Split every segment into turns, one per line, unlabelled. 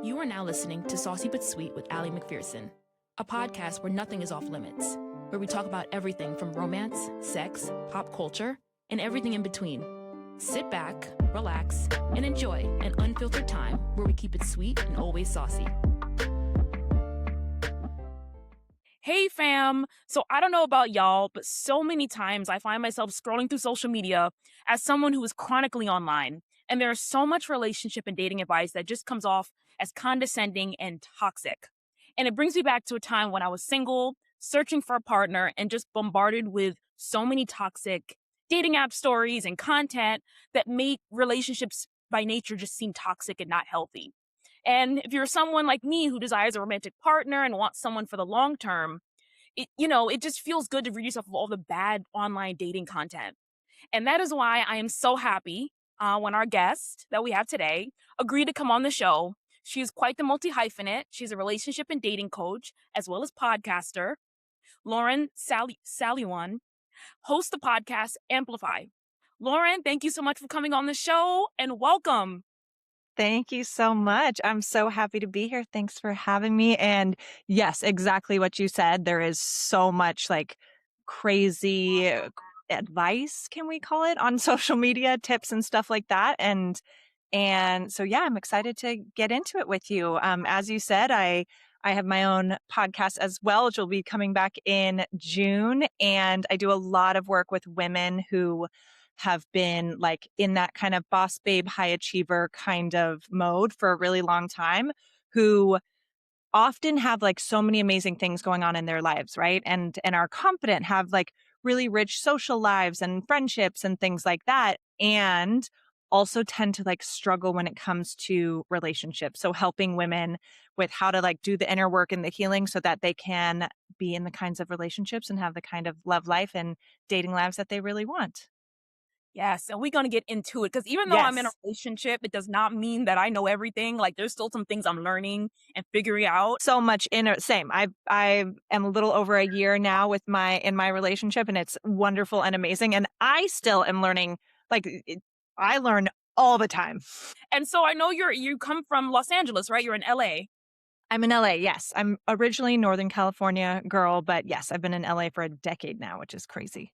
You are now listening to Saucy but Sweet with Ali McPherson, a podcast where nothing is off limits, where we talk about everything from romance, sex, pop culture, and everything in between. Sit back, relax, and enjoy an unfiltered time where we keep it sweet and always saucy. Hey fam! So I don't know about y'all, but so many times I find myself scrolling through social media as someone who is chronically online. And there's so much relationship and dating advice that just comes off as condescending and toxic. And it brings me back to a time when I was single, searching for a partner, and just bombarded with so many toxic dating app stories and content that make relationships by nature just seem toxic and not healthy. And if you're someone like me who desires a romantic partner and wants someone for the long term, it just feels good to rid yourself of all the bad online dating content. And that is why I am so happy when our guest that we have today agreed to come on the show. She is quite the multi-hyphenate. She's a relationship and dating coach, as well as podcaster. Lauren Salaun hosts the podcast Amplify. Lauren, thank you so much for coming on the show and welcome.
Thank you so much. I'm so happy to be here. Thanks for having me. And yes, exactly what you said. There is so much like crazy advice, can we call it, on social media, tips and stuff like that. And so yeah, I'm excited to get into it with you. As you said, I have my own podcast as well, which will be coming back in June. And I do a lot of work with women who have been like in that kind of boss babe, high achiever kind of mode for a really long time, who often have like so many amazing things going on in their lives, right? And are confident, have like really rich social lives and friendships and things like that. And also tend to like struggle when it comes to relationships. So helping women with how to like do the inner work and the healing so that they can be in the kinds of relationships and have the kind of love life and dating lives that they really want.
Yes, and we're going to get into it because even though I'm in a
Yes.
relationship, it does not mean that I know everything. Like there's still some things I'm learning and figuring out.
So much same. I am a little over a year now with in my relationship, and it's wonderful and amazing. And I still am learning. I learn all the time.
And so I know you come from Los Angeles, right? You're in LA.
I'm in LA. Yes, I'm originally Northern California girl, but yes, I've been in LA for a decade now, which is crazy.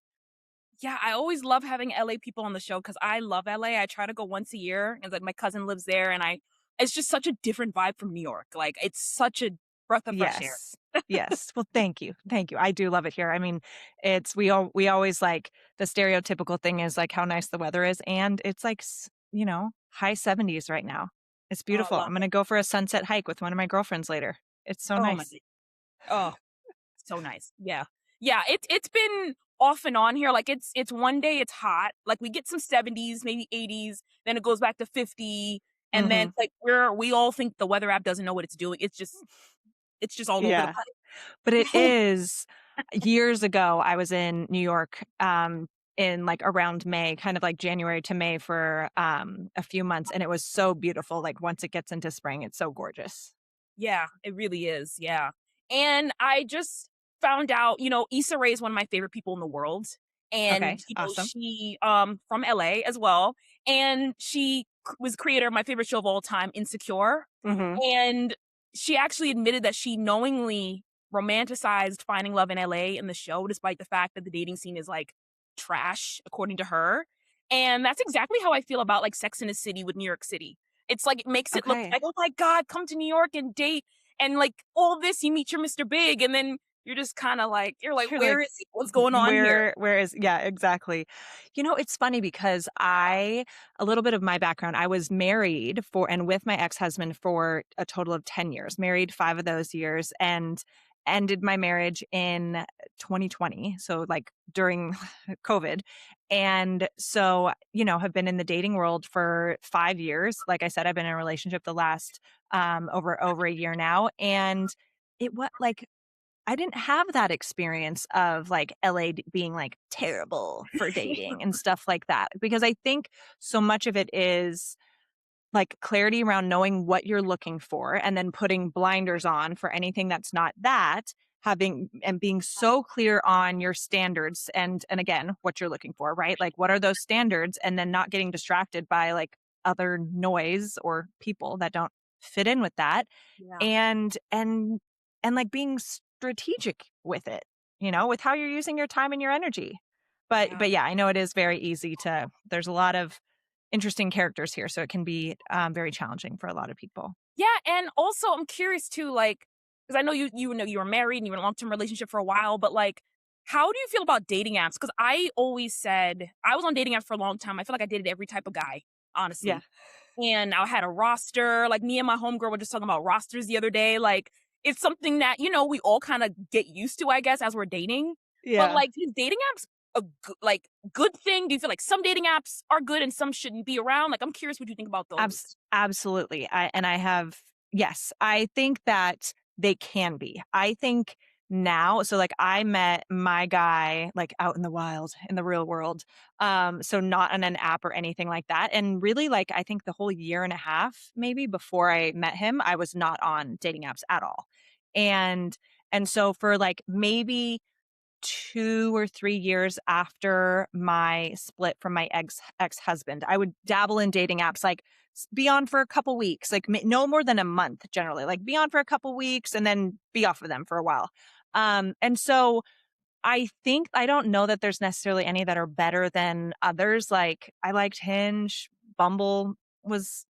Yeah, I always love having LA people on the show because I love LA. I try to go once a year, and like my cousin lives there, and it's just such a different vibe from New York. Like it's such a breath of fresh air.
Yes. Yes. Well, thank you. Thank you. I do love it here. I mean, we always like the stereotypical thing is like how nice the weather is. And it's like, high 70s right now. It's
Oh, I
beautiful.
love
I'm going
it.
to go for a sunset hike with one of my girlfriends later. It's so
Oh my,
nice.
oh, so nice. Yeah, yeah. It's been off and on here. Like it's one day it's hot. Like we get some 70s, maybe 80s. Then it goes back to 50, and then
Hmm.
it's like we all think the weather app doesn't know what it's doing. It's just all over the
Yeah. But it
place.
is years ago, I was in New York, in like around May, kind of like January to May for a few months. And it was so beautiful. Like once it gets into spring, it's so gorgeous.
Yeah, it really is. Yeah. And I just found out, Issa Rae is one of my favorite people in the world. And,
Okay. Awesome.
she from LA as well. And she was creator of my favorite show of all time, Insecure.
Hmm.
And she actually admitted that she knowingly romanticized finding love in LA in the show, despite the fact that the dating scene is like trash, according to her. And that's exactly how I feel about like Sex in the City with New York City. It's like it makes it look
Okay.
like, oh my God, come to New York and date. And like all this, you meet your Mr. Big, and then you're just kind of like,
You're
where
like,
is he? What's going on here?
where is, yeah, exactly. It's funny because a little bit of my background, I was married and with my ex-husband for a total of 10 years, married 5 of those years, and ended my marriage in 2020. So like during COVID. And so, have been in the dating world for 5 years. Like I said, I've been in a relationship the last, over a year now. And it was like, I didn't have that experience of like LA being like terrible for dating and stuff like that, because I think so much of it is like clarity around knowing what you're looking for and then putting blinders on for anything that's not that, having and being so clear on your standards and again, what you're looking for, right? Like what are those standards, and then not getting distracted by like other noise or people that don't fit in with that
Yeah.
and like being strategic with it, with how you're using your time and your energy. But
Yeah.
yeah, I know it is very easy to there's a lot of interesting characters here, so it can be very challenging for a lot of people.
Yeah, and also I'm curious too, like, because I know you know you were married and you were in a long term relationship for a while, but like, how do you feel about dating apps? Because I always said I was on dating apps for a long time. I feel like I dated every type of guy,
Yeah.
honestly. And I had a roster. Like me and my homegirl were just talking about rosters the other day. Like it's something that we all kind of get used to, I guess, as we're dating. But
Yeah.
like, is dating apps a good thing? Do you feel like some dating apps are good and some shouldn't be around? Like, I'm curious what you think about those.
Absolutely. I have yes, I think that they can be. I think now so, like, I met my guy, like, out in the wild, in the real world, so not on an app or anything like that, and really, like, I think the whole year and a half maybe before I met him, I was not on dating apps at all, and and so for, like, maybe 2 or 3 years after my split from my ex-husband, I would dabble in dating apps, like, be on for a couple weeks, like, no more than a month generally, like, be on for a couple weeks and then be off of them for a while. And so I think I don't know that there's necessarily any that are better than others, like, I liked Hinge, Bumble was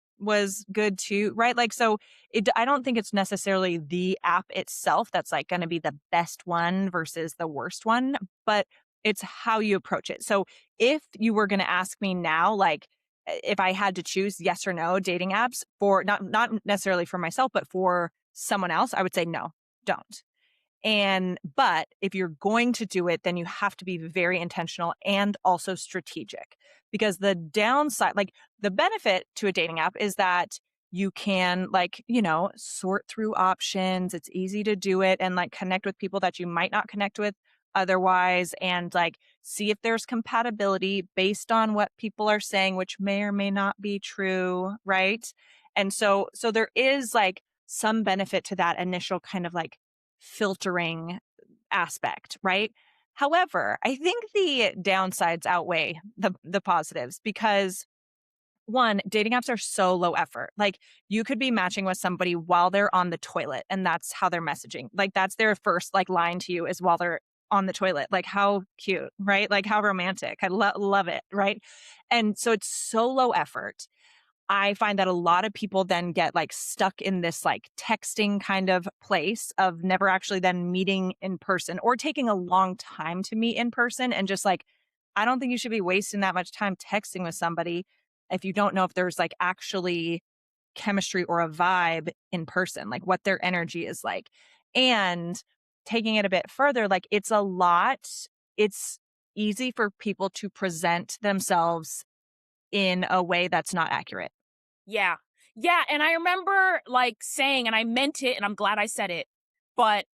good too, right? Like, so I don't think it's necessarily the app itself that's, like, gonna be the best one versus the worst one, but it's how you approach it. So, if you were gonna ask me now, like, if I had to choose yes or no dating apps for not necessarily for myself, but for someone else, I would say, "No, don't." But if you're going to do it, then you have to be very intentional and also strategic. Because the downside, like the benefit to a dating app is that you can like, sort through options. It's easy to do it and like connect with people that you might not connect with otherwise and like see if there's compatibility based on what people are saying, which may or may not be true, right? And so there is like some benefit to that initial kind of like filtering aspect, right? However, I think the downsides outweigh the positives because one, dating apps are so low effort. Like you could be matching with somebody while they're on the toilet and that's how they're messaging. Like that's their first like line to you is while they're on the toilet. Like how cute, right? Like how romantic. I love it, right? And so it's so low effort. I find that a lot of people then get like stuck in this like texting kind of place of never actually then meeting in person or taking a long time to meet in person. And just like, I don't think you should be wasting that much time texting with somebody if you don't know if there's like actually chemistry or a vibe in person, like what their energy is like. And taking it a bit further, like it's easy for people to present themselves in a way that's not accurate.
Yeah. Yeah, and I remember, like, saying and I meant it, and I'm glad I said it, but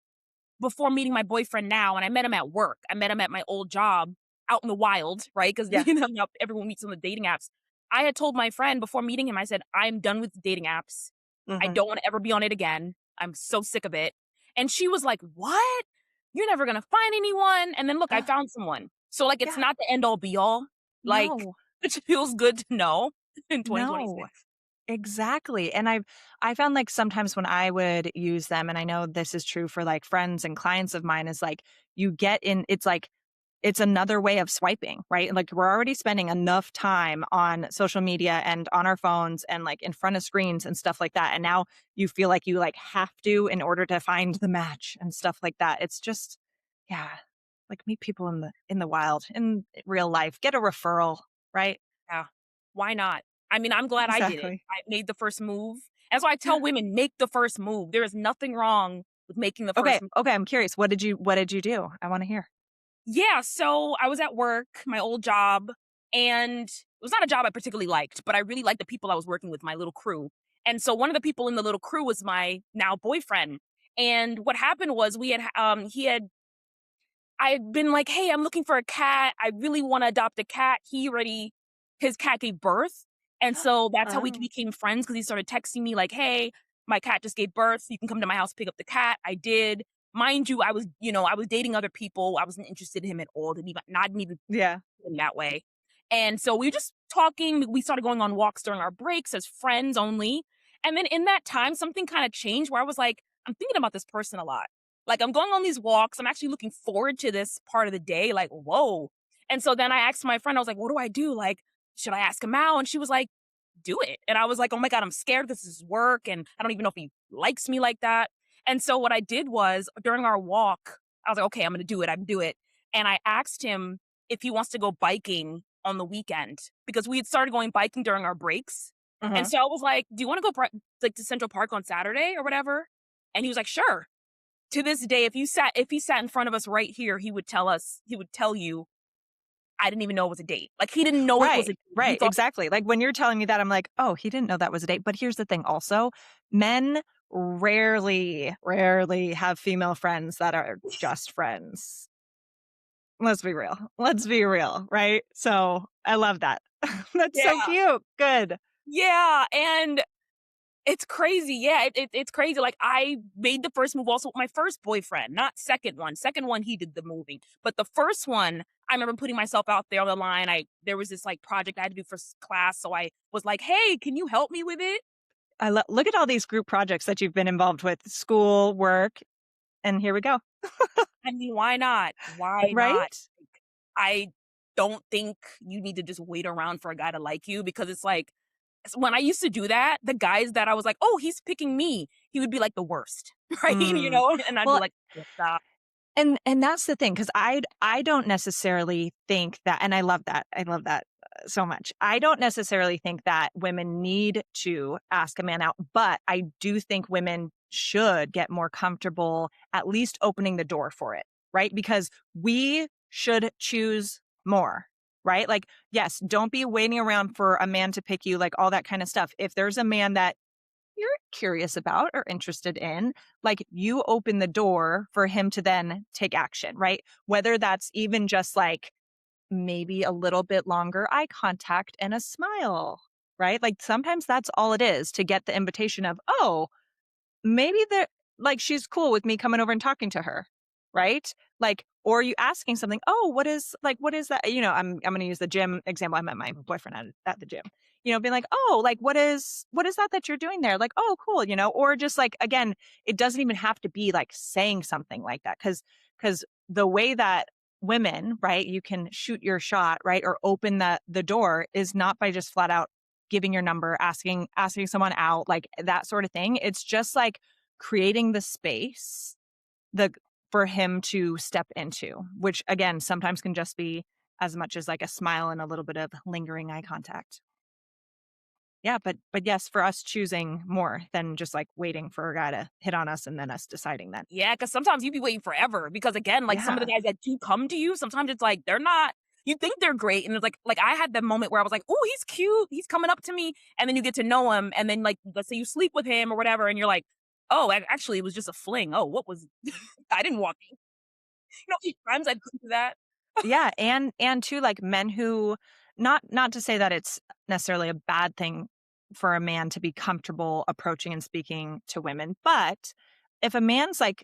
before meeting my boyfriend now, and I met him at work. I met him at my old job out in the wild, right? Because
Yeah.
now everyone meets on the dating apps. I had told my friend before meeting him, I said, "I'm done with dating apps. I
Mhm.
don't wanna ever be on it again. I'm so sick of it." And she was like, "What? You're never gonna find anyone." And then look, I found someone. So, like, it's
Yeah.
not the end all be all. Like,
No.
it feels good to know in
No.
2026.
Exactly. And I found like sometimes when I would use them, and I know this is true for like friends and clients of mine, is like you get in, it's like it's another way of swiping, right? Like we're already spending enough time on social media and on our phones and like in front of screens and stuff like that. And now you feel like you like have to in order to find the match and stuff like that. It's just, yeah, like meet people in the wild, in real life, get a referral, right?
Yeah. Why not? I mean, I'm glad I did it.
Exactly.
I made the first move. That's why I tell
Yeah.
women, make the first move. There is nothing wrong with making the
Okay,
first move.
okay, I'm curious. What did you do? I wanna hear.
Yeah, so I was at work, my old job, and it was not a job I particularly liked, but I really liked the people I was working with, my little crew. And so one of the people in the little crew was my now boyfriend. And what happened was I had been like, "Hey, I'm looking for a cat. I really wanna adopt a cat." His cat gave birth, and so that's how we
Oh.
became friends. Because he started texting me like, "Hey, my cat just gave birth. You can come to my house, pick up the cat." I did. Mind you, I was dating other people. I wasn't interested in him at all, didn't even not even
Yeah.
in that way. And so we were just talking. We started going on walks during our breaks as friends only. And then in that time, something kind of changed where I was like, I'm thinking about this person a lot. Like I'm going on these walks. I'm actually looking forward to this part of the day. Like, whoa. And so then I asked my friend, I was like, what do I do? Like, should I ask him out? And she was like, do it. And I was like, oh my God, I'm scared this is work. And I don't even know if he likes me like that. And so what I did was during our walk, I was like, okay, I'm going to do it. I'm going to do it. And I asked him if he wants to go biking on the weekend because we had started going biking during our breaks. And
Mhm.
so I was like, do you want to go like to Central Park on Saturday or whatever? And he was like, sure. To this day, if he sat in front of us right here, he would tell you, I didn't even know it was a date. Like he didn't know it was a
Right,
date. He
right,
thought,
exactly. Like, when you're telling me that, I'm like, "Oh, he didn't know that was a date." But here's the thing also, men rarely have female friends that are just friends. Let's be real. Let's be real, right? So, I love that. That's so
yeah,
cute. Good.
yeah. And it's crazy. Yeah, it's crazy. Like I made the first move also with my first boyfriend, not second one. Second one, he did the moving. But the first one, I remember putting myself out there on the line. There was this like project I had to do for class. So I was like, hey, can you help me with it?
Look at all these group projects that you've been involved with, school, work, and here we go.
I mean, why not? Why not?
Right?
I don't think you need to just wait around for a guy to like you because it's like when I used to do that, the guys that I was like, "Oh, he's picking me," he would be like the worst, right? You
Mm.
know, and I'd be
Well,
like, "Stop."
and that's the thing, because I don't necessarily think that, and I love that so much. I don't necessarily think that women need to ask a man out, but I do think women should get more comfortable at least opening the door for it, right? Because we should choose more, right? Like, yes, don't be waiting around for a man to pick you, like all that kind of stuff. If there's a man that you're curious about or interested in, like you open the door for him to then take action, right? Whether that's even just like maybe a little bit longer eye contact and a smile, right? Like sometimes that's all it is to get the invitation of, oh, maybe they're like she's cool with me coming over and talking to her, right? Like, or you asking something, oh, what is that? I'm gonna use the gym example. I met my boyfriend at the gym. Being like, oh, like what is that you're doing there? Like, oh, cool, or just like again, it doesn't even have to be like saying something like that. Cause the way that women, right, you can shoot your shot, right, or open the door is not by just flat out giving your number, asking someone out, like that sort of thing. It's just like creating the space the for him to step into, which again sometimes can just be as much as like a smile and a little bit of lingering eye contact. Yeah, but yes, for us choosing more than just like waiting for a guy to hit on us and then us deciding then.
Yeah, because sometimes you be waiting forever because again, like some of the
Yeah.
guys that do come to you, sometimes it's like they're not. You think they're great, and it's like I had that moment where I was like, "Oh, he's cute. He's coming up to me," and then you get to know him, and then like let's say you sleep with him or whatever, and you're like, "Oh, actually, it was just a fling. Oh, what was? I didn't want you know, times I've been through that.
Yeah, and too, like men who not to say that it's necessarily a bad thing for a man to be comfortable approaching and speaking to women, but if a man's like,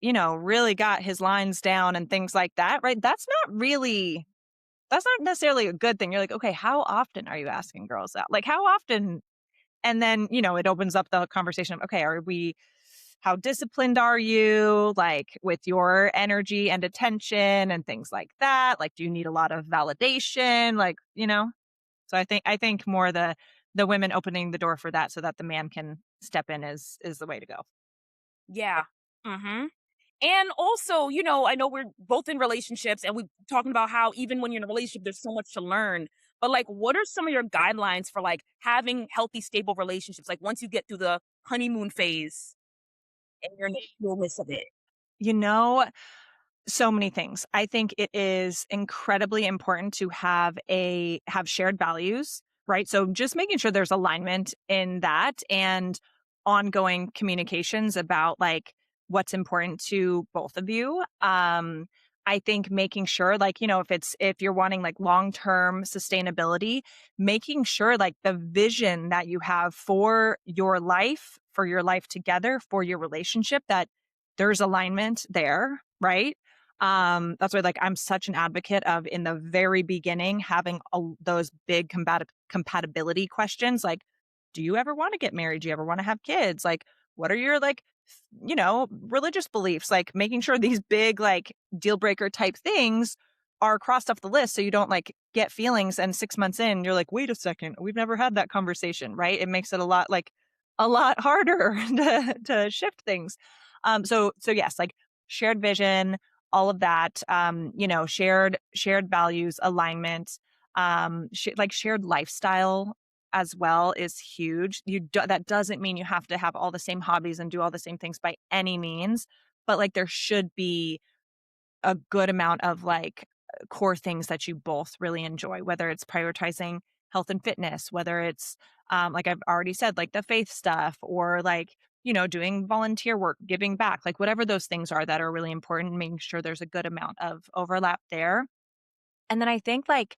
really got his lines down and things like that, right? That's not necessarily a good thing. You're like, okay, how often are you asking girls out? Like how often? And then, it opens up the conversation of, okay, how disciplined are you, like with your energy and attention and things like that? Like, do you need a lot of validation? Like, so I think more the women opening the door for that so that the man can step in is the way to go.
Yeah. Mm-hmm. And also, I know we're both in relationships and we're talking about how even when you're in a relationship, there's so much to learn. But like, what are some of your guidelines for like having healthy, stable relationships? Like once you get through the honeymoon phase and you're in the coolness of it.
You know, So many things. I think it is incredibly important to have shared values, right? So just making sure there's alignment in that and ongoing communications about like what's important to both of you. I think making sure like, if you're wanting like long-term sustainability, making sure like the vision that you have for your life together, for your relationship, that there's alignment there, right? That's why like I'm such an advocate of in the very beginning having those big compatibility questions like do you ever want to get married? Do you ever want to have kids? Like, what are your like, religious beliefs? Like making sure these big like deal breaker type things are crossed off the list so you don't like get feelings and 6 months in you're like, wait a second, we've never had that conversation, right? It makes it a lot harder to shift things. So yes, like shared vision, all of that, shared values, alignment, like shared lifestyle as well is huge. That doesn't mean you have to have all the same hobbies and do all the same things by any means, but like there should be a good amount of like core things that you both really enjoy, whether it's prioritizing health and fitness, whether it's like I've already said, like the faith stuff, or like, doing volunteer work, giving back, like whatever those things are that are really important, making sure there's a good amount of overlap there. And then I think like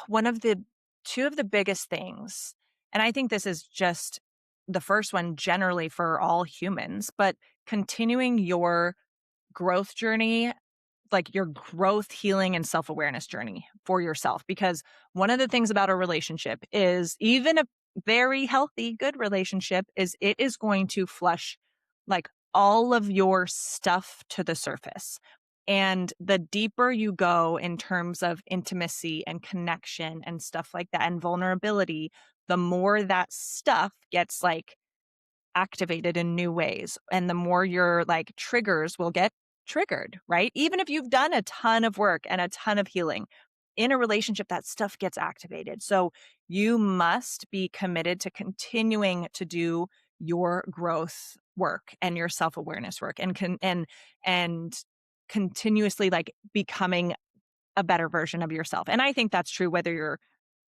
one of the two of the biggest things, and I think this is just the first one generally for all humans, but continuing your growth journey, like your growth, healing, and self awareness journey for yourself. Because one of the things about a relationship is even a very healthy, good relationship is it is going to flush like all of your stuff to the surface. And the deeper you go in terms of intimacy and connection and stuff like that and vulnerability, the more that stuff gets like activated in new ways. And the more your like triggers will get triggered, right? Even if you've done a ton of work and a ton of healing in a relationship, that stuff gets activated. So you must be committed to continuing to do your growth work and your self-awareness work and continuously like becoming a better version of yourself. And I think that's true whether you're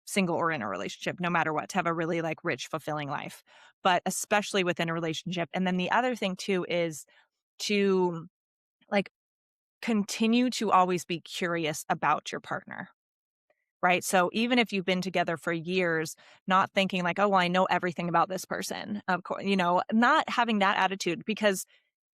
single or in a relationship, no matter what, to have a really like rich, fulfilling life, but especially within a relationship. And then the other thing too is to like continue to always be curious about your partner. Right. So even if you've been together for years, not thinking like, oh, well, I know everything about this person, of course, not having that attitude, because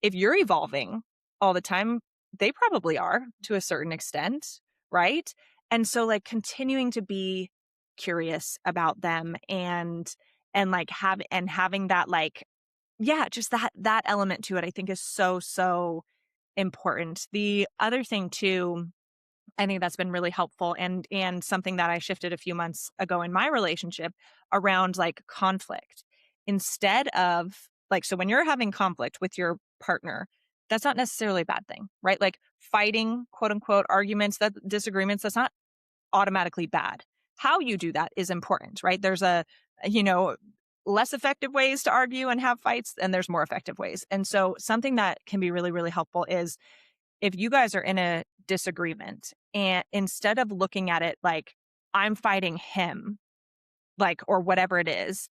if you're evolving all the time, they probably are to a certain extent. Right. And so like continuing to be curious about them and like having that like, yeah, just that element to it, I think is so, so important. The other thing too, I think that's been really helpful and something that I shifted a few months ago in my relationship around like conflict. Instead of like, so when you're having conflict with your partner, that's not necessarily a bad thing, right? Like fighting, quote unquote, arguments, that disagreements, that's not automatically bad. How you do that is important, right? There's you know, less effective ways to argue and have fights, and there's more effective ways. And so something that can be really, really helpful is if you guys are in a disagreement and instead of looking at it like I'm fighting him, like, or whatever it is,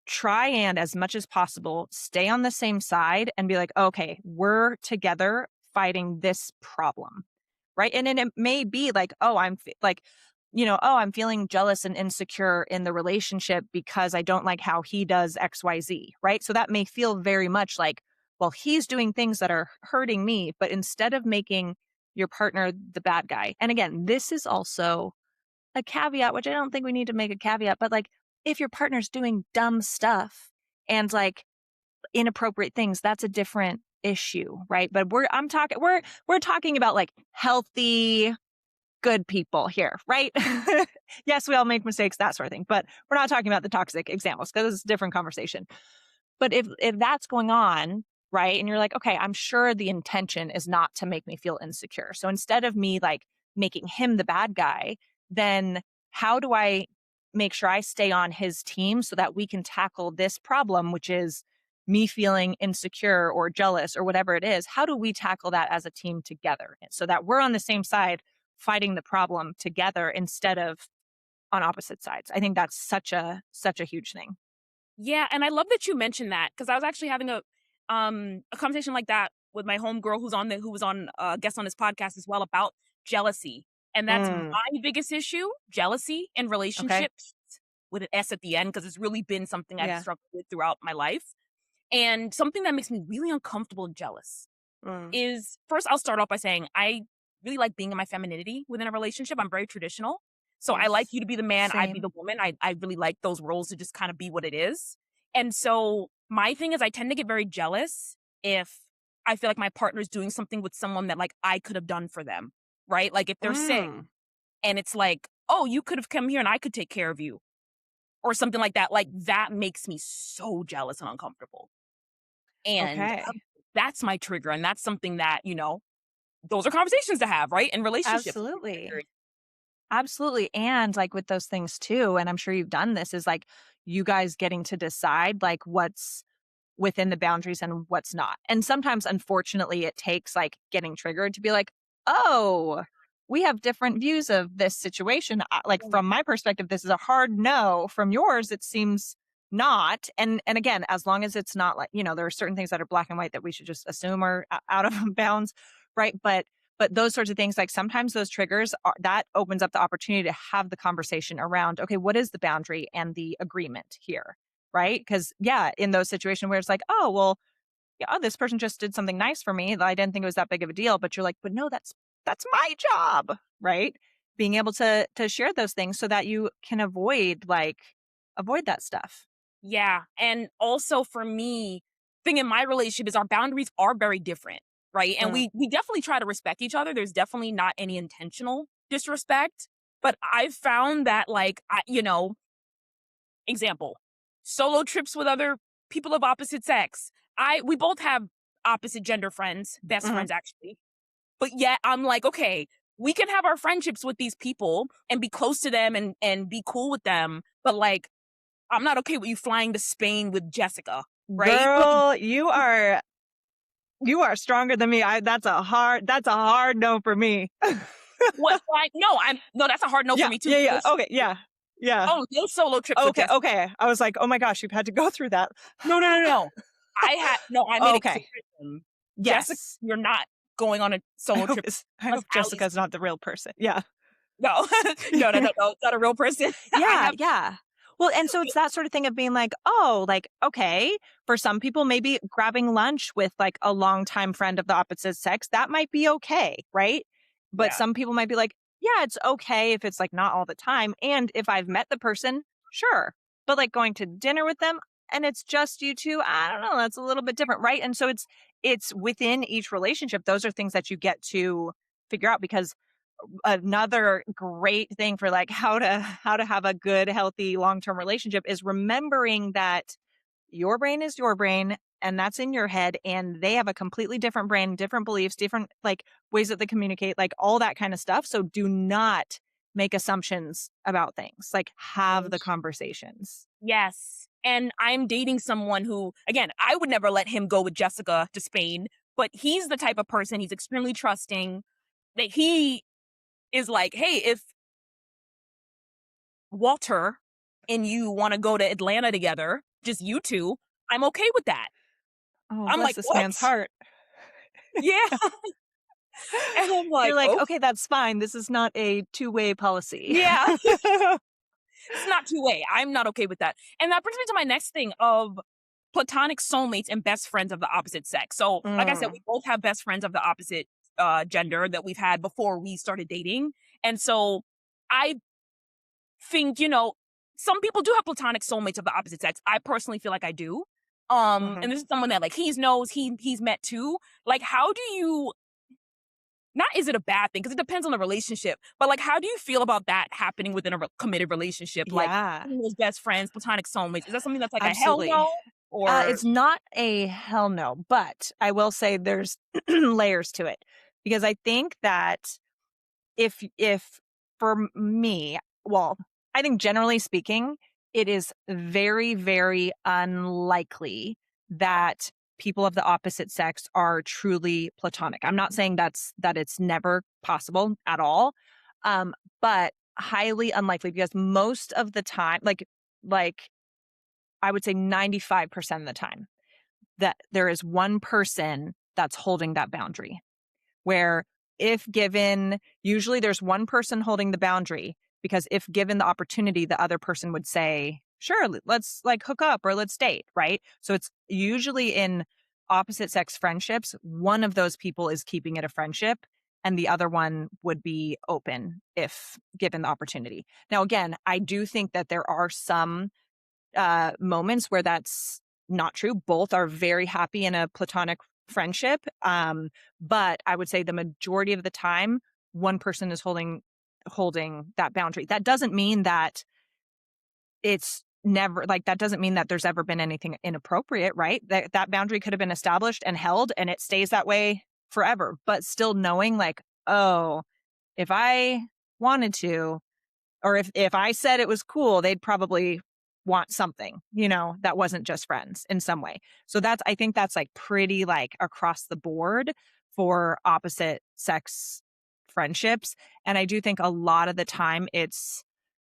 try and as much as possible stay on the same side and be like, okay, we're together fighting this problem. Right. And then it may be like, oh, I'm feeling jealous and insecure in the relationship because I don't like how he does XYZ. Right. So that may feel very much like, well, he's doing things that are hurting me. But instead of making your partner the bad guy, and again, this is also a caveat, which I don't think we need to make a caveat, but like if your partner's doing dumb stuff and like inappropriate things, that's a different issue, right? But we're talking about like healthy, good people here, right? Yes, we all make mistakes, that sort of thing, but we're not talking about the toxic examples because it's a different conversation. But if that's going on, right, and you're like, okay, I'm sure the intention is not to make me feel insecure. So instead of me like making him the bad guy, then how do I make sure I stay on his team so that we can tackle this problem, which is me feeling insecure or jealous or whatever it is? How do we tackle that as a team together so that we're on the same side fighting the problem together instead of on opposite sides? I think that's such a huge thing.
Yeah, and I love that you mentioned that because I was actually having a conversation like that with my homegirl who was on guest on this podcast as well about jealousy. And that's my
Mm,
biggest issue, jealousy in
okay.
relationships with an S at the end, because it's really been something I've
Yeah.
struggled with throughout my life. And something that makes me really uncomfortable and jealous
Mm,
is first, I'll start off by saying I really like being in my femininity within a relationship. I'm very traditional. So I like
Yes.
you to be the man, I'd be
Same.
the woman. I really like those roles to just kind of be what it is. And so my thing is I tend to get very jealous if I feel like my partner's doing something with someone that like I could have done for them, right? Like if they're sick
Mm,
and it's like, "Oh, you could have come here and I could take care of you," or something like that. Like that makes me so jealous and uncomfortable. And
okay.
that's my trigger. And that's something that, those are conversations to have, right? In relationships.
Absolutely. Absolutely. And like with those things too, and I'm sure you've done this, is like you guys getting to decide like what's within the boundaries and what's not. And sometimes, unfortunately, it takes like getting triggered to be like, oh, we have different views of this situation. Like
Mm,
from my perspective, this is a hard no. From yours, it seems not. And again, as long as it's not like, there are certain things that are black and white that we should just assume are out of bounds, right? But those sorts of things, like sometimes those triggers that opens up the opportunity to have the conversation around, okay, what is the boundary and the agreement here? Right? Because yeah, in those situations where it's like, oh, well, yeah, oh, this person just did something nice for me. I didn't think it was that big of a deal. But you're like, but no, that's my job, right? Being able to share those things so that you can avoid that stuff.
yeah. And also for me, thing in my relationship is our boundaries are very different, right? And
Mm,
we definitely try to respect each other. There's definitely not any intentional disrespect. But I've found that example, solo trips with other people of opposite sex. We both have opposite gender friends, best
mhm.
friends actually. But yet I'm like, okay, we can have our friendships with these people and be close to them and be cool with them. But like, I'm not okay with you flying to Spain with Jessica, right? Like,
Girl, you are stronger than me. That's a hard no for me.
what? Like, no, no. That's a hard no for
Yeah,
me too.
yeah, yeah. Okay, yeah, yeah.
No solo trips with
Okay,
Jessica.
okay. I was like, oh my gosh, you've had to go through that.
No, no, no, no. I made it clear
Okay.
to him, Jessica,
Yes.
you're not going on a
I
solo
hope
trip
it's I
unless
hope
Allie's.
Jessica's not the real person. Yeah.
No, no, no, no, no. It's not a real person. I
Yeah,
have.
yeah. Well, and so it's that sort of thing of being like, oh, like, okay, for some people, maybe grabbing lunch with like a longtime friend of the opposite sex, that might be okay, right? But
Yeah.
some people might be like, yeah, it's okay if it's like not all the time. And if I've met the person, sure. But like going to dinner with them and it's just you two, I don't know, that's a little bit different, right? And so it's within each relationship, those are things that you get to figure out because another great thing for like how to have a good healthy long-term relationship is remembering that your brain is your brain and that's in your head and they have a completely different brain, different beliefs, different like ways that they communicate, like all that kind of stuff. So do not make assumptions about things, like have the conversations.
Yes. And I'm dating someone who, again, I would never let him go with Jessica to Spain, but he's the type of person, he's extremely trusting that he is like, hey, if Walter and you want to go to Atlanta together, just you two, I'm okay with that.
Oh,
I'm
bless
like,
this
what?
man's heart.
Yeah. And I'm
You're
like,
like,
oh,
okay, that's fine, this is not a two-way policy.
yeah. It's not two way. I'm not okay with that. And that brings me to my next thing of platonic soulmates and best friends of the opposite sex. So, like I said, we
Mm,
both have best friends of the opposite gender that we've had before we started dating. And so I think, some people do have platonic soulmates of the opposite sex. I personally feel like I do.
mhm.
And this is someone that like he's met too. Like, how do you not is it a bad thing? Because it depends on the relationship. But like, how do you feel about that happening within a committed relationship? Like
Yeah,
having those best friends, platonic soulmates. Is that something that's like a hell
absolutely.
no? Or
It's not a hell no, but I will say there's layers to it because I think that if for me, well, I think generally speaking, it is very, very unlikely that people of the opposite sex are truly platonic. I'm not saying that it's never possible at all, but highly unlikely because most of the time, like I would say 95% of the time, that there is one person that's holding that boundary. Where if given, usually there's one person holding the boundary because if given the opportunity, the other person would say, sure, let's like hook up or let's date, right? So it's usually in opposite sex friendships, one of those people is keeping it a friendship and the other one would be open if given the opportunity. Now, again, I do think that there are some moments where that's not true. Both are very happy in a platonic friendship. But I would say the majority of the time, one person is holding that boundary. That doesn't mean that it's never like that doesn't mean that there's ever been anything inappropriate, right? That boundary could have been established and held and it stays that way forever. But still knowing like, oh, if I wanted to, or if I said it was cool, they'd probably want something, that wasn't just friends in some way. So I think that's like pretty like across the board for opposite sex friendships. And I do think a lot of the time it's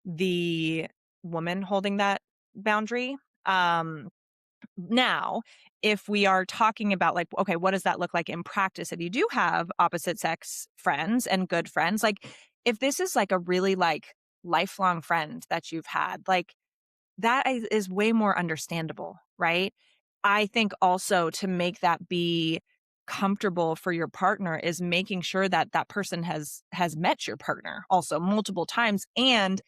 the woman holding that boundary. Now, if we are talking about like, okay, what does that look like in practice? If you do have opposite sex friends and good friends, like if this is like a really like lifelong friend that you've had, like that is way more understandable, right? I think also to make that be comfortable for your partner is making sure that that person has met your partner also multiple times and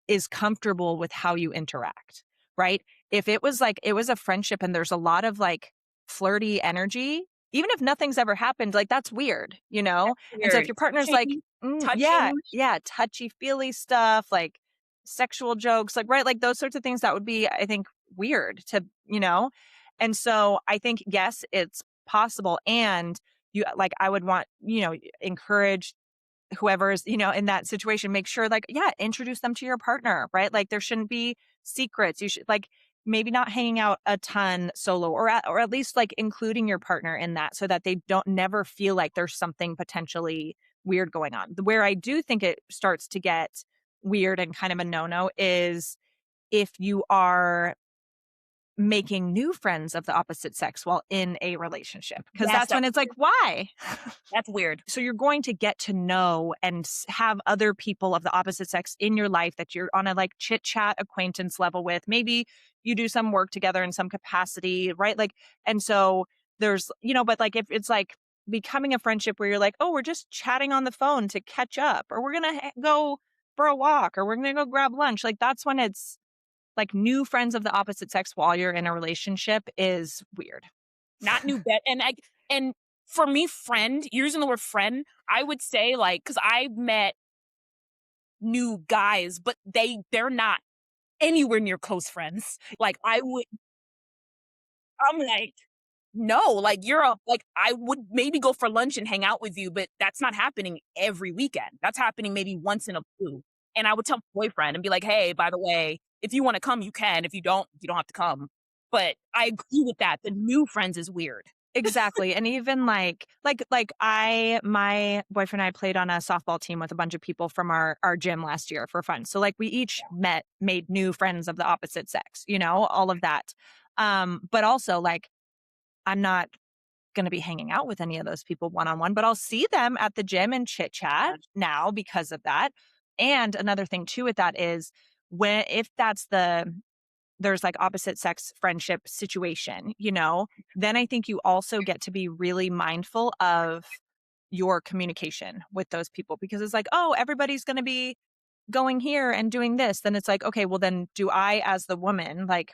is comfortable with how you interact, right? If it was like it was a friendship and there's a lot of like flirty energy, even if nothing's ever happened, like that's weird, you know? And so if
Weird.
your partner's like, yeah,
Touching.
yeah, touchy feely stuff, like sexual jokes, like, right, like those sorts of things that would be, I think, weird to. And so I think, yes, it's possible. And like, I would encourage whoever's, in that situation, make sure like, yeah, introduce them to your partner, right? Like there shouldn't be secrets. You should like maybe not hanging out a ton solo or at least like including your partner in that so that they don't never feel like there's something potentially weird going on. Where I do think it starts to get weird and kind of a no-no is if you are making new friends of the opposite sex while in a relationship, because
Yes,
that's when
that's
it's like,
weird.
why?
That's weird.
So you're going to get to know and have other people of the opposite sex in your life that you're on a like chit chat acquaintance level with. Maybe you do some work together in some capacity, right? Like, and so there's, but like if it's like becoming a friendship where you're like, oh, we're just chatting on the phone to catch up, or we're going to go for a walk, or we're going to go grab lunch. Like that's when it's like new friends of the opposite sex while you're in a relationship is weird.
Not new bet. And for me, friend, using the word friend, I would say like, because I've met new guys, but they're not anywhere near close friends. Like I'm like, no, like I would maybe go for lunch and hang out with you, but that's not happening every weekend. That's happening maybe once in a blue. And I would tell my boyfriend and be like, hey, by the way, if you want to come, you can. If you don't have to come. But I agree with that. The new friends is weird.
Exactly, and even my boyfriend and I played on a softball team with a bunch of people from our gym last year for fun. So, like, we each made new friends of the opposite sex, all of that. But also, like, I'm not gonna be hanging out with any of those people one-on-one, but I'll see them at the gym and chit-chat now because of that. And another thing too with that is if that's there's like opposite sex friendship situation, then I think you also get to be really mindful of your communication with those people because it's like, oh, everybody's going to be going here and doing this. Then it's like, okay, well, then do I, as the woman, like,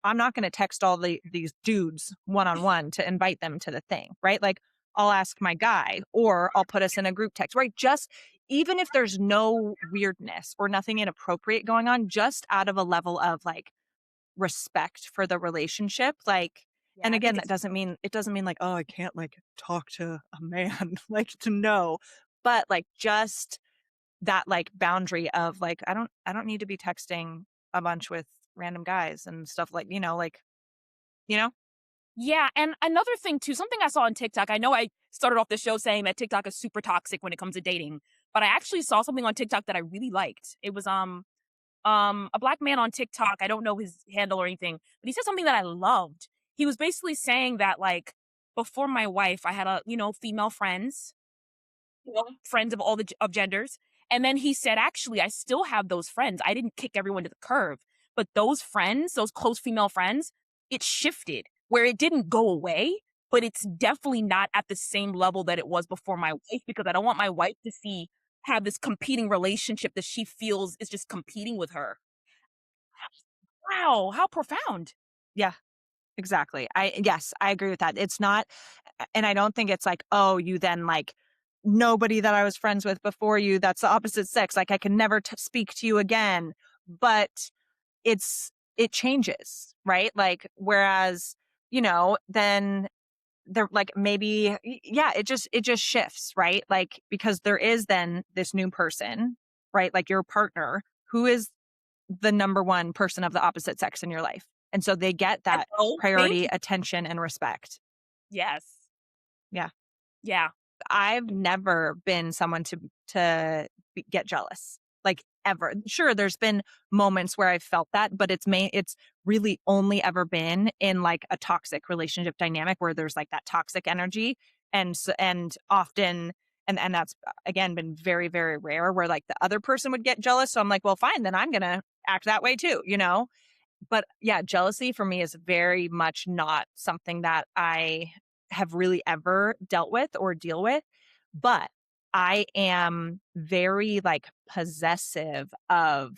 I'm not going to text all these dudes one on one to invite them to the thing, right? Like, I'll ask my guy or I'll put us in a group text, right? Just even if there's no weirdness or nothing inappropriate going on, just out of a level of like, respect for the relationship, like,
Yeah,
and
I
again,
think
that
it's
doesn't mean like, oh, I can't like talk to a man like to know, but like just that like boundary of like I don't need to be texting a bunch with random guys and stuff like, like, you know?
yeah, and another thing too, something I saw on TikTok. I know I started off the show saying that TikTok is super toxic when it comes to dating, but I actually saw something on TikTok that I really liked. It was a black man on TikTok. I don't know his handle or anything, but he said something that I loved. He was basically saying that like before my wife, I had female friends, friends of all of genders. And then he said, actually, I still have those friends. I didn't kick everyone to the curb, but those friends, those close female friends, it shifted where it didn't go away. but it's definitely not at the same level that it was before my wife, because I don't want my wife to have this competing relationship that she feels is just competing with her. Wow, how profound.
Yeah. Exactly. Yes, I agree with that. It's not and I don't think it's like, "Oh, you then like nobody that I was friends with before you that's the opposite sex, like I can never speak to you again." But it changes, right? Like whereas, then there like maybe yeah, it just shifts, right? Like because there is then this new person, right? Like your partner who is the number one person of the opposite sex in your life. And so they get that
Oh, thank
priority,
you.
attention, and respect.
Yes.
Yeah.
Yeah.
I've never been someone to get jealous, like ever. Sure, there's been moments where I've felt that, but it's really only ever been in like a toxic relationship dynamic where there's like that toxic energy, and often and that's again been very very rare where like the other person would get jealous. So I'm like, well, fine, then I'm gonna act that way too. But yeah, jealousy for me is very much not something that I have really ever dealt with or deal with. But I am very like possessive of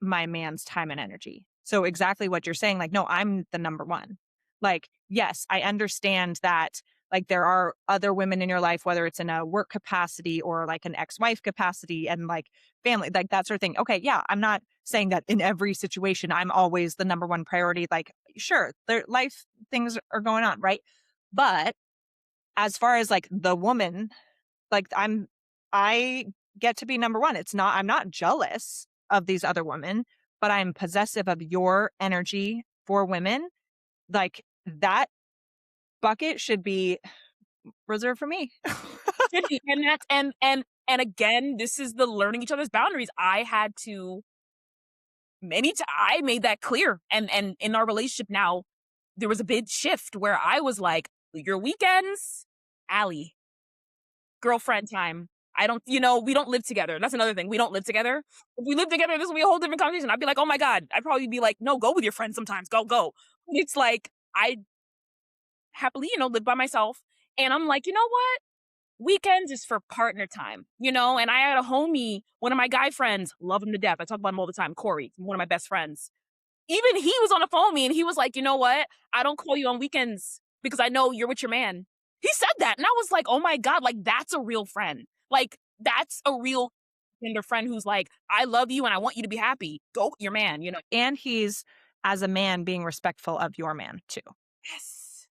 my man's time and energy. So exactly what you're saying, like, no, I'm the number one. Like, yes, I understand that like there are other women in your life, whether it's in a work capacity or like an ex-wife capacity and like family, like that sort of thing. Okay, yeah, I'm not saying that in every situation I'm always the number one priority. Like, sure, their life things are going on, right? But as far as like the woman, like I get to be number 1. I'm not jealous of these other women, but I'm possessive of your energy for women. Like that bucket should be reserved for me.
Should be, and that's and again, this is the learning each other's boundaries. I had to I made that clear, and in our relationship now, there was a big shift where I was like, "Your weekends, Ali, girlfriend time. I don't, we don't live together." That's another thing. We don't live together. If we live together, this would be a whole different conversation. I'd be like, "Oh my god," I'd probably be like, "No, go with your friends sometimes. Go, go." But it's like I happily, live by myself, and I'm like, you know what? Weekends is for partner time, and I had a homie, one of my guy friends, love him to death. I talk about him all the time, Corey, one of my best friends. Even he was on the phone with me and he was like, you know what? I don't call you on weekends because I know you're with your man. He said that. And I was like, oh my God, like that's a real friend. Like that's a real tender friend who's like, I love you and I want you to be happy. Go with your man.
And he's as a man being respectful of your man too.
Yes.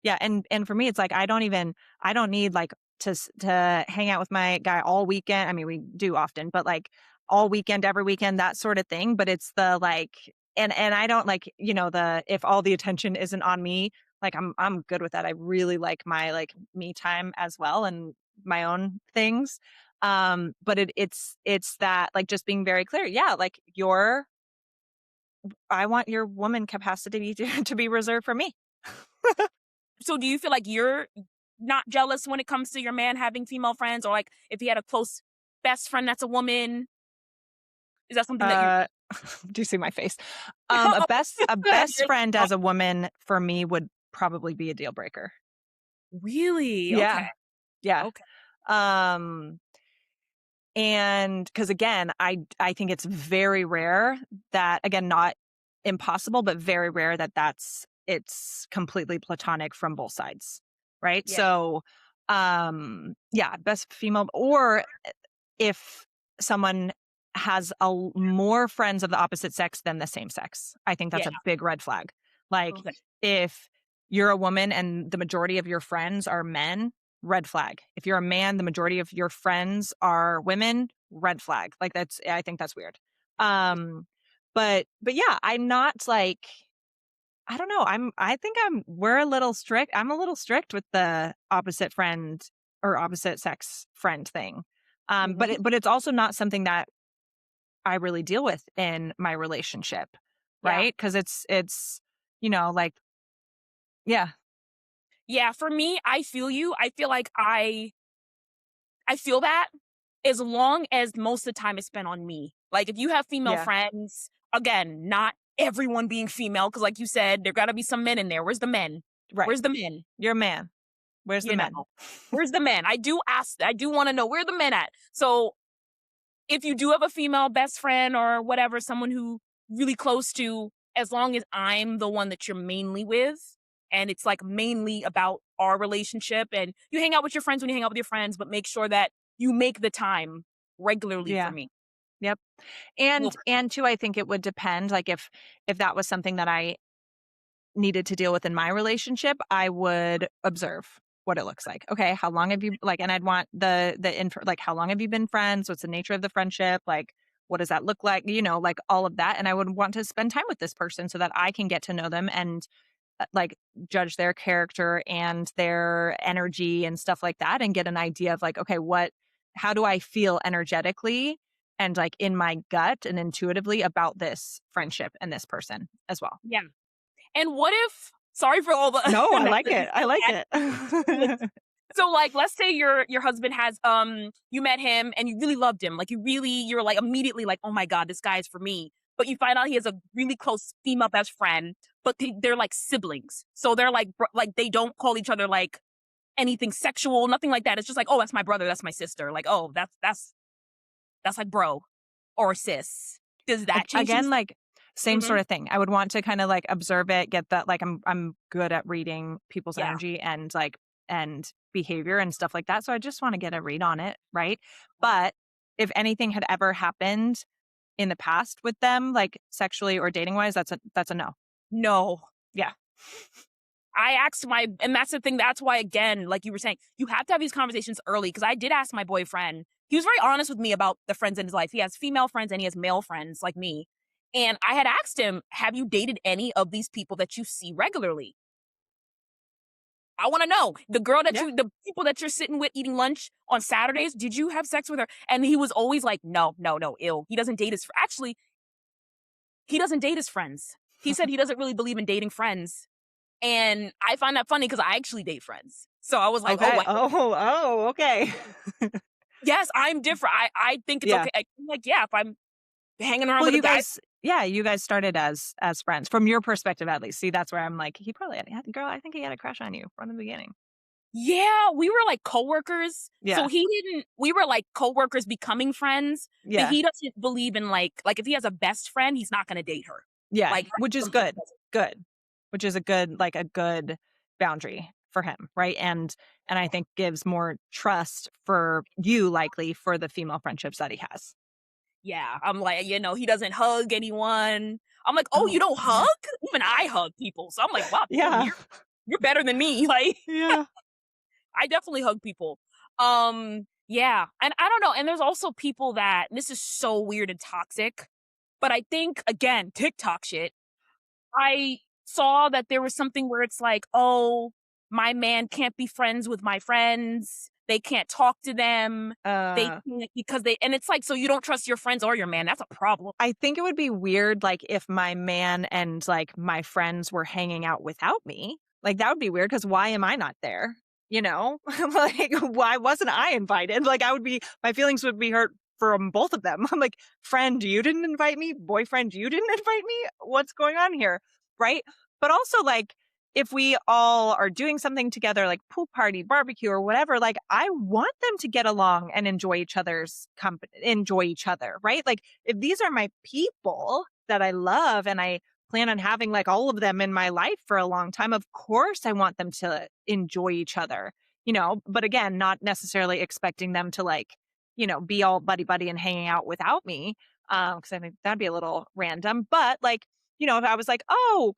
Yeah, and for me, it's like I don't need like to hang out with my guy all weekend. I mean, we do often, but like all weekend, every weekend, that sort of thing. But it's the like, and I don't like the if all the attention isn't on me, like I'm good with that. I really like my like me time as well and my own things. But it's that like just being very clear. Yeah, like I want your woman capacity to be reserved for me.
So do you feel like you're not jealous when it comes to your man having female friends, or like if he had a close best friend that's a woman? Is that something that you're
Uh, do you see my face? A
good?
best friend as a woman for me would probably be a deal breaker.
Really? Okay.
Yeah, yeah.
Okay.
Um, and because again, I think it's very rare that again, not impossible, but very rare that it's completely platonic from both sides, right?
Yeah.
So, yeah, best female or if someone has more friends of the opposite sex than the same sex. I think that's
Yeah.
a big red flag. Like
Okay.
if you're a woman and the majority of your friends are men, red flag. If you're a man, the majority of your friends are women, red flag. Like I think that's weird. Um but yeah, I'm not like I don't know. I think we're a little strict. I'm a little strict with the opposite friend or opposite sex friend thing.
Mhm.
But it's also not something that I really deal with in my relationship,
Yeah.
right? Because it's like yeah,
Yeah, for me, I feel you. I feel like I feel that as long as most of the time it's spent on me. Like if you have female
yeah,
friends, again, not everyone being female, because like you said, there gotta be some men in there. Where's the men?
Right.
Where's the men?
You're a man. Where's the
You know,
men?
where's the men? I do want to know where the men at. So if you do have a female best friend or whatever, someone who really close to, as long as I'm the one that you're mainly with, and it's like mainly about our relationship, and you hang out with your friends when you hang out with your friends, but make sure that you make the time regularly for
Yeah.
me.
Yep.
Well,
And too, I think it would depend, like, if that was something that I needed to deal with in my relationship, I would observe what it looks like. Okay, how long have you like, and I'd want the info, like, how long have you been friends? What's the nature of the friendship? Like, what does that look like? Like all of that. And I would want to spend time with this person so that I can get to know them and like judge their character and their energy and stuff like that and get an idea of like, okay, how do I feel energetically and like in my gut and intuitively about this friendship and this person as well.
yeah. And what if, sorry for all the
No, I like
analogies,
it. I like
like,
it.
so like let's say your husband has you met him and you really loved him. Like you're like immediately like, "Oh my god, this guy is for me." But you find out he has a really close female best friend, but they're like siblings. So they're like like they don't call each other like anything sexual, nothing like that. It's just like, "Oh, that's my brother, that's my sister." Like, "Oh, that's like bro or sis." Does that change things?
Again, like same
Mhm.
sort of thing. I would want to kind of like observe it, get that like I'm good at reading people's
Yeah.
energy and like and behavior and stuff like that. So I just want to get a read on it, right? But if anything had ever happened in the past with them, like sexually or dating wise, that's a no.
No.
Yeah.
I asked and that's the thing. That's why, again, like you were saying, you have to have these conversations early. Cause I did ask my boyfriend. He was very honest with me about the friends in his life. He has female friends and he has male friends like me. And I had asked him, have you dated any of these people that you see regularly? I want to know
Yeah.
the people that you're sitting with eating lunch on Saturdays. Did you have sex with her? And he was always like, no, no, no, ill. He doesn't date actually, he doesn't date his friends. He said he doesn't really believe in dating friends. And I find that funny because I actually date friends. So I was like, oh,
Okay.
wow.
Oh, okay.
Yes, I'm different. I think it's
Yeah.
okay. I'm like, yeah, if I'm hanging around
Well,
with a guy,
you guys started as friends from your perspective at least. See, that's where I'm like, he probably had girl, I think he had a crush on you from the beginning.
yeah, we were like coworkers. So
Yeah.
we were like coworkers becoming friends, but
Yeah.
he doesn't believe in like if he has a best friend, he's not gonna date her.
Yeah,
Like
which is
sometimes
good. Good. Which is a good boundary for him, right? And I think gives more trust for you likely for the female friendships that he has.
yeah, I'm like, he doesn't hug anyone. I'm like, oh, you
Oh,
don't hug?
yeah.
Even I hug people. So I'm like, wow, damn,
Yeah.
you're better than me. Like
Yeah.
I definitely hug people. Yeah. And I don't know. And there's also people that this is so weird and toxic, but I think again, TikTok shit. I saw that there was something where it's like, oh, my man can't be friends with my friends. They can't talk to them. They
Uh,
can't because they and it's like, so you don't trust your friends or your man. That's a problem.
I think it would be weird, like, if my man and, like, my friends were hanging out without me. Like, that would be weird because why am I not there? You know? Like, why wasn't I invited? Like, my feelings would be hurt from both of them. I'm like, "Friend, you didn't invite me. Boyfriend, you didn't invite me. What's going on here?" Right? But also, like, if we all are doing something together, like pool party, barbecue, or whatever, like, I want them to get along and enjoy each other's company, enjoy each other, right? Like, if these are my people that I love and I plan on having like all of them in my life for a long time, of course I want them to enjoy each other, but again, not necessarily expecting them to like, be all buddy buddy and hanging out without me. Cause I think that'd be a little random, but like, if I was like, oh,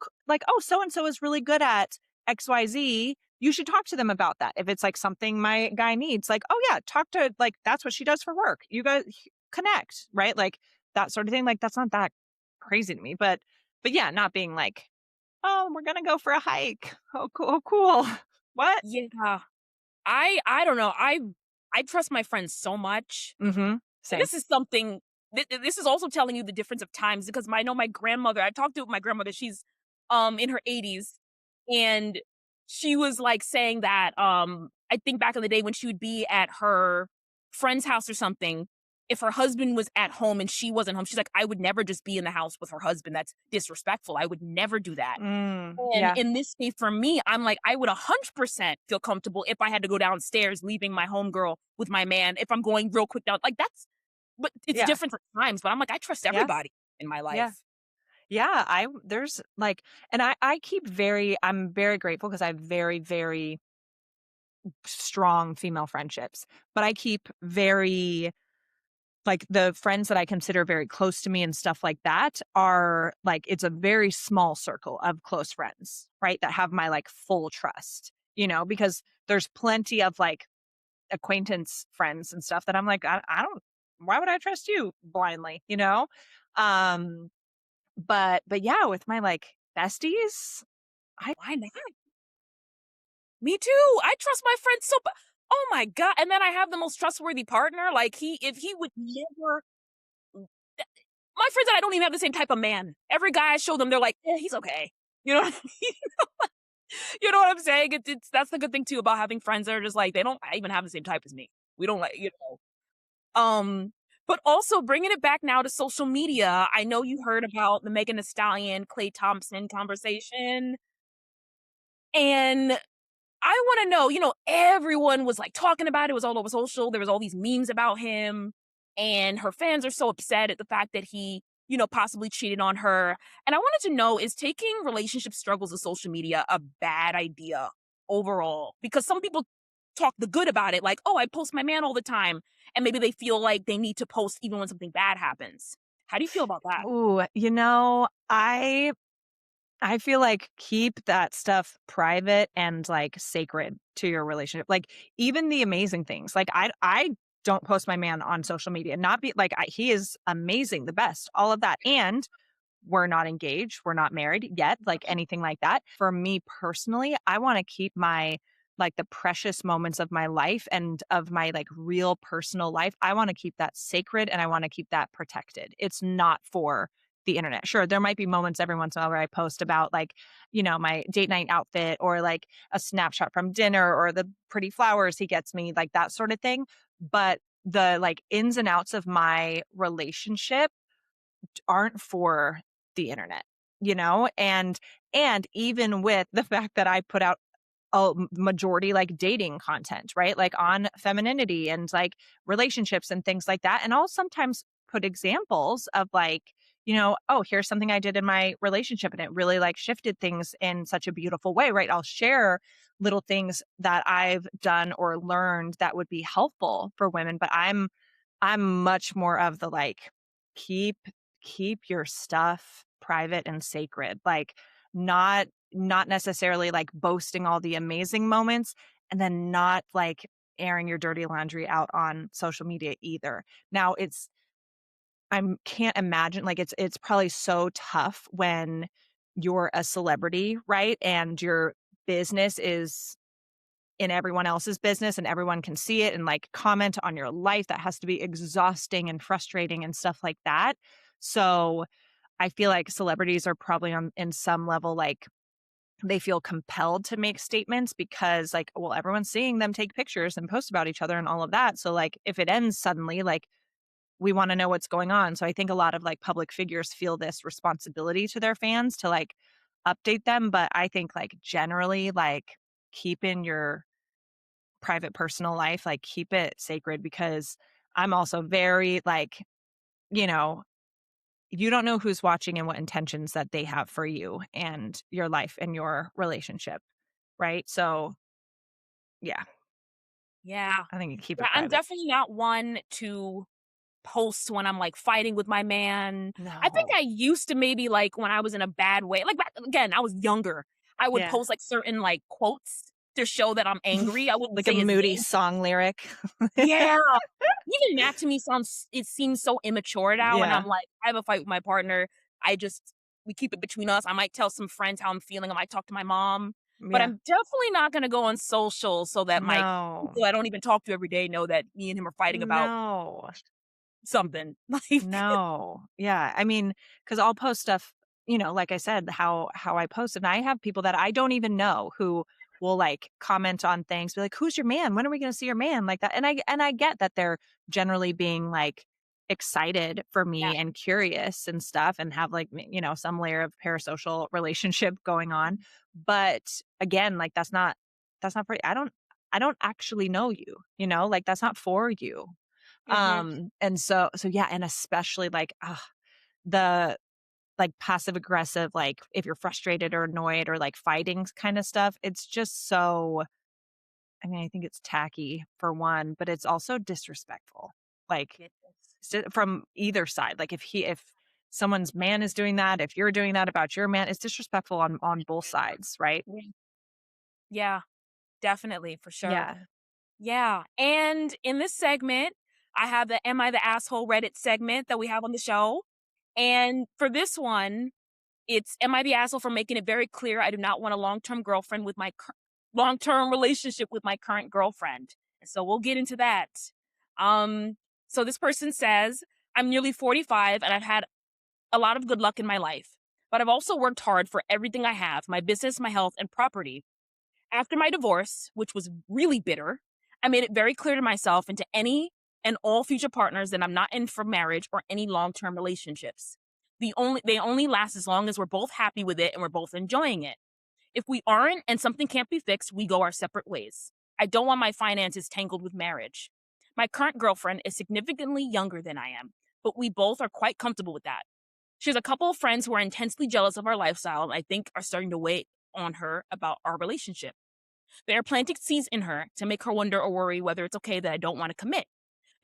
so and so is really good at XYZ, you should talk to them about that. If it's like something my guy needs, like, oh yeah, talk to like that's what she does for work. You guys connect, right? Like that sort of thing. Like that's not that crazy to me. But yeah, not being like, oh, we're gonna go for a hike. Oh cool, oh, cool. What?
Yeah. I don't know. I trust my friends so much.
Mm-hmm.
And
Same.
this is something this is also telling you the difference of times because I know my grandmother, I talked to my grandmother, she's in her 80s and she was like saying that I think back in the day when she would be at her friend's house or something if her husband was at home and she wasn't home, she's like, "I would never just be in the house with her husband. That's disrespectful. I would never do that." And
Yeah.
in this case, for me, I'm like, I would 100% feel comfortable if I had to go downstairs, leaving my homegirl with my man. If I'm going real quick down, like that's, but it's
Yeah.
different for times. But I'm like, I trust
Yeah.
everybody in my
Yeah.
life.
Yeah, there's like, and I'm very grateful because I have very, very strong female friendships, but I keep very, like, the friends that I consider very close to me and stuff like that are like, it's a very small circle of close friends, right? That have my like full trust, because there's plenty of like acquaintance friends and stuff that I'm like, I don't, why would I trust you blindly, Um, but yeah, with my like besties, I
Why not? Me too. I trust my friends so. Oh my god! And then I have the most trustworthy partner. Like if he would never. My friends and I don't even have the same type of man. Every guy I show them, they're like, "Yeah, he's okay." You know what I mean? You know what I'm saying? It's that's the good thing too about having friends that are just like they don't even have the same type as me. We don't like But also bringing it back now to social media. I know you heard about the Megan Thee Stallion, Klay Thompson conversation, and I wanna know, everyone was, like, talking about it, was all over social, there was all these memes about him, and her fans are so upset at the fact that he, possibly cheated on her, and I wanted to know, is taking relationship struggles of social media a bad idea overall? Because some people talk the good about it, like, "Oh, I post my man all the time," and maybe they feel like they need to post even when something bad happens. How do you feel about that?
ooh, I feel like keep that stuff private and like sacred to your relationship. Like even the amazing things. Like I don't post my man on social media. Not be like he is amazing, the best, all of that. And we're not engaged, we're not married yet, like anything like that. For me personally, I want to keep my like the precious moments of my life and of my like real personal life. I want to keep that sacred and I want to keep that protected. It's not for the internet. Sure, there might be moments every once in a while where I post about like, my date night outfit or like a snapshot from dinner or the pretty flowers he gets me, like that sort of thing. But the like ins and outs of my relationship aren't for the internet, and even with the fact that I put out a majority like dating content, right? Like on femininity and like relationships and things like that. And I'll sometimes put examples of like, oh, here's something I did in my relationship and it really like shifted things in such a beautiful way, right? I'll share little things that I've done or learned that would be helpful for women, but I'm much more of the like keep keep your stuff private and sacred. Like not necessarily like boasting all the amazing moments and then not like airing your dirty laundry out on social media either. Now I can't imagine like it's probably so tough when you're a celebrity, right? And your business is in everyone else's business and everyone can see it and like comment on your life. That has to be exhausting and frustrating and stuff like that. So I feel like celebrities are probably on in some level like they feel compelled to make statements because like, well, everyone's seeing them take pictures and post about each other and all of that. So like if it ends suddenly, like we want to know what's going on. So I think a lot of like public figures feel this responsibility to their fans to like update them. But I think like generally like keeping your private personal life, like keep it sacred because I'm also very like, you know, you don't know who's watching and what intentions that they have for you and your life and your relationship, right? So, yeah,
Yeah.
I think you keep
Yeah,
it
I'm
private.
definitely not one to post when I'm, like, fighting with my man. I think
No.
I used to maybe, like, when I was in a bad way like, back again, I was younger. I would
Yeah.
post, like, certain, like, quotes to show that I'm angry. I wouldn't
Like a
say his
moody
name.
song lyric.
Yeah. Even that to me sounds it seems so immature now, and I'm
Yeah.
like, I have a fight with my partner. I just we keep it between us. I might tell some friends how I'm feeling. I might talk to my mom, but
Yeah.
I'm definitely not gonna go on social so that my
No.
people I don't even talk to every day know that me and him are fighting about
No.
something. Like
No. Yeah. I mean, because I'll post stuff, like I said, how I post. And I have people that I don't even know who will like comment on things, be like, who's your man? When are we gonna see your man? Like that. And I get that they're generally being like excited for
Yeah.
me and curious and stuff and have like some layer of parasocial relationship going on. But again, like that's not pretty. I don't actually know you, like that's not for you.
Mhm.
And so yeah, and especially like the like passive aggressive, like if you're frustrated or annoyed or like fighting kind of stuff, it's just so, I mean, I think it's tacky for one, but it's also disrespectful. Like
It is.
from either side. Like if someone's man is doing that, if you're doing that about your man, it's disrespectful on both sides, right?
Yeah. Yeah, definitely, for sure.
Yeah.
Yeah, and in this segment, I have the "Am I the Asshole" Reddit segment that we have on the show, and for this one, it's "Am I the asshole for making it very clear I do not want a long-term relationship with my current girlfriend?" And so we'll get into that. Um, so this person says, "I'm nearly 45 and I've had a lot of good luck in my life, but I've also worked hard for everything I have, my business, my health, and property. After my divorce, which was really bitter, I made it very clear to myself and to any and all future partners that I'm not in for marriage or any long-term relationships. They only last as long as we're both happy with it and we're both enjoying it. If we aren't and something can't be fixed, we go our separate ways. I don't want my finances tangled with marriage. My current girlfriend is significantly younger than I am, but we both are quite comfortable with that. She has a couple of friends who are intensely jealous of our lifestyle and I think are starting to weigh on her about our relationship. They are planting seeds in her to make her wonder or worry whether it's okay that I don't want to commit.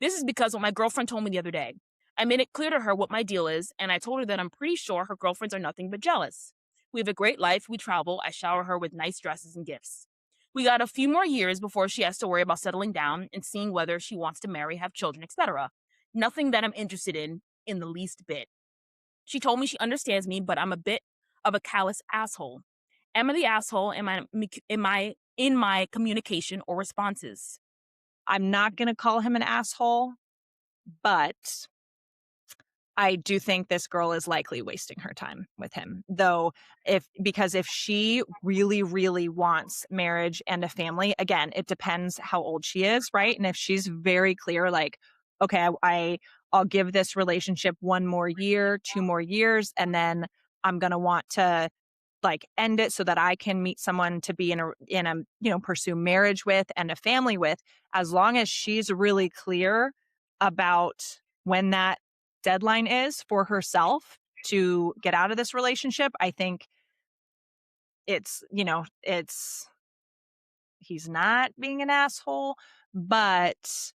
This is because what my girlfriend told me the other day. I made it clear to her what my deal is, and I told her that I'm pretty sure her girlfriends are nothing but jealous. We have a great life, we travel, I shower her with nice dresses and gifts. We got a few more years before she has to worry about settling down and seeing whether she wants to marry, have children, etc. Nothing that I'm interested in the least bit. She told me she understands me, but I'm a bit of a callous asshole. Am I the asshole? Am I in my communication or responses?
I'm not going to call him an asshole, but I do think this girl is likely wasting her time with him. Though because if she really really wants marriage and a family, again, it depends how old she is, right? And if she's very clear like, okay, I'll give this relationship one more year, two more years, and then I'm going to want to like end it so that I can meet someone to be in a pursue marriage with and a family with, as long as she's really clear about when that deadline is for herself to get out of this relationship. I think it's he's not being an asshole, but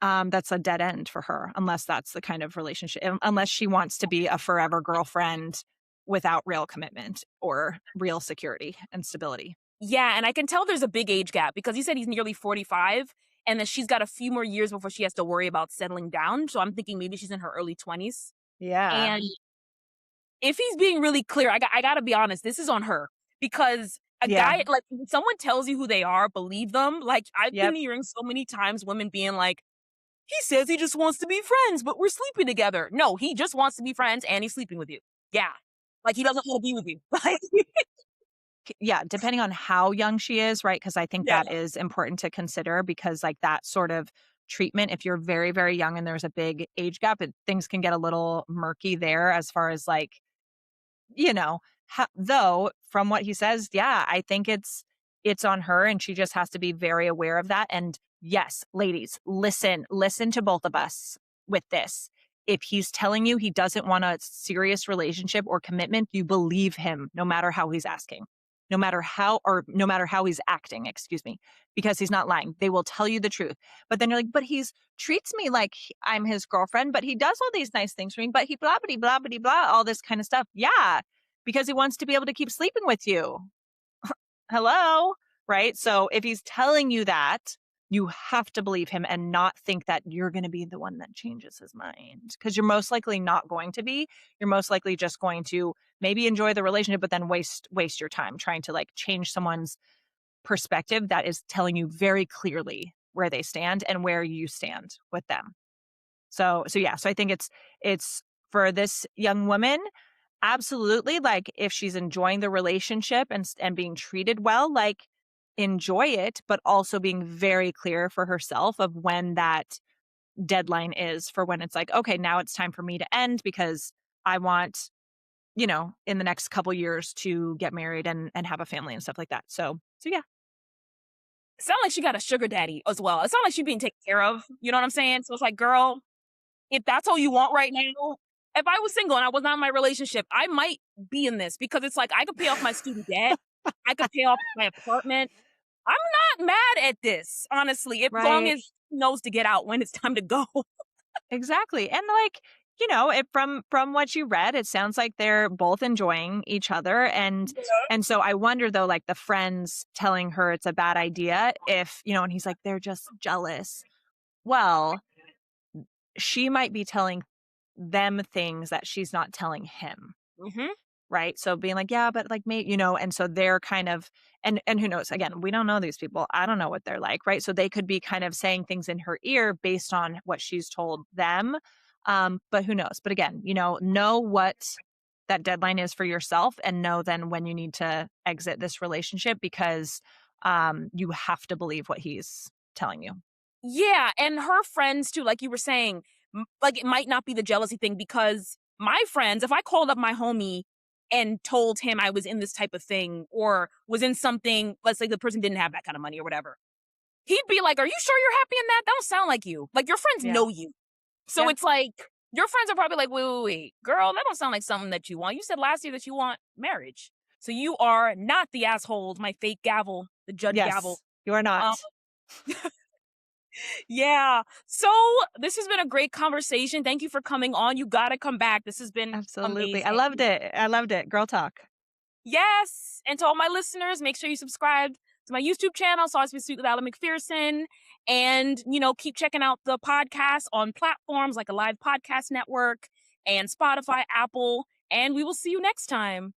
that's a dead end for her unless that's the kind of relationship, unless she wants to be a forever girlfriend without real commitment or real security and stability.
Yeah, and I can tell there's a big age gap because he said he's nearly 45 and that she's got a few more years before she has to worry about settling down. So I'm thinking maybe she's in her early 20s.
Yeah.
And if he's being really clear, I got to be honest, this is on her because a
Yeah.
guy like when someone tells you who they are, believe them. Like I've been
Yep.
hearing so many times women being like, "He says he just wants to be friends, but we're sleeping together." No, he just wants to be friends and he's sleeping with you. Yeah. Like he doesn't want to be with you. Like
Yeah, depending on how young she is, right? Because I think
yeah.
that is important to consider because, like, that sort of treatment, if you're very, very young and there's a big age gap, things can get a little murky there as far as like, though from what he says, yeah, I think it's on her and she just has to be very aware of that. And yes, ladies, listen to both of us with this. If he's telling you he doesn't want a serious relationship or commitment, you believe him no matter how he's asking. No matter how he's acting, excuse me, because he's not lying. They will tell you the truth. But then you're like, but he's treats me like I'm his girlfriend, but he does all these nice things for me, but he blah, blah, blah, blah, blah, all this kind of stuff. Yeah, because he wants to be able to keep sleeping with you. Hello? Right? So if he's telling you that, you have to believe him and not think that you're going to be the one that changes his mind because you're most likely not going to be. You're most likely just going to maybe enjoy the relationship but then waste your time trying to like change someone's perspective that is telling you very clearly where they stand and where you stand with them. So yeah, so I think it's for this young woman, absolutely, like, if she's enjoying the relationship and being treated well, like, enjoy it, but also being very clear for herself of when that deadline is for when it's like, okay, now it's time for me to end because I want, in the next couple years to get married and have a family and stuff like that. So yeah.
It sounds like she got a sugar daddy as well. It sounds like she's being taken care of. You know what I'm saying? So it's like, girl, if that's all you want right now, if I was single and I was not in my relationship, I might be in this because it's like I could pay off my student debt. I could pay off my apartment. I'm not mad at this, honestly, as long
Right.
as he knows to get out when it's time to go.
Exactly. And like, from what you read, it sounds like they're both enjoying each other. And so I wonder though, like the friends telling her it's a bad idea if, and he's like, they're just jealous. Well, she might be telling them things that she's not telling him.
Mhm.
Right? So being like, "Yeah, but like and so they're kind of and who knows? Again, we don't know these people. I don't know what they're like, right? So they could be kind of saying things in her ear based on what she's told them. But who knows? But again, know what that deadline is for yourself and know then when you need to exit this relationship because you have to believe what he's telling you.
Yeah, and her friends too, like you were saying, like it might not be the jealousy thing because my friends, if I called up my homie and told him I was in this type of thing or was in something, let's say the person didn't have that kind of money or whatever, he'd be like, "Are you sure you're happy in that? That don't sound like you." Like your friends
Yeah.
know you. So
Yeah.
it's like your friends are probably like, wait, girl, that don't sound like something that you want. You said last year that you want marriage. So you are not the asshole, my fake gavel, the judge gavel.
Yes. You are
Um,
not.
yeah. So this has been a great conversation. Thank you for coming on. You got to come back. This has been
Absolutely. I
amazing.
loved it. I loved it. Girl talk.
Yes. And to all my listeners, make sure you subscribe to my YouTube channel, Saucy with Ali McPherson. And, keep checking out the podcast on platforms like a live podcast network and Spotify, Apple. And we will see you next time.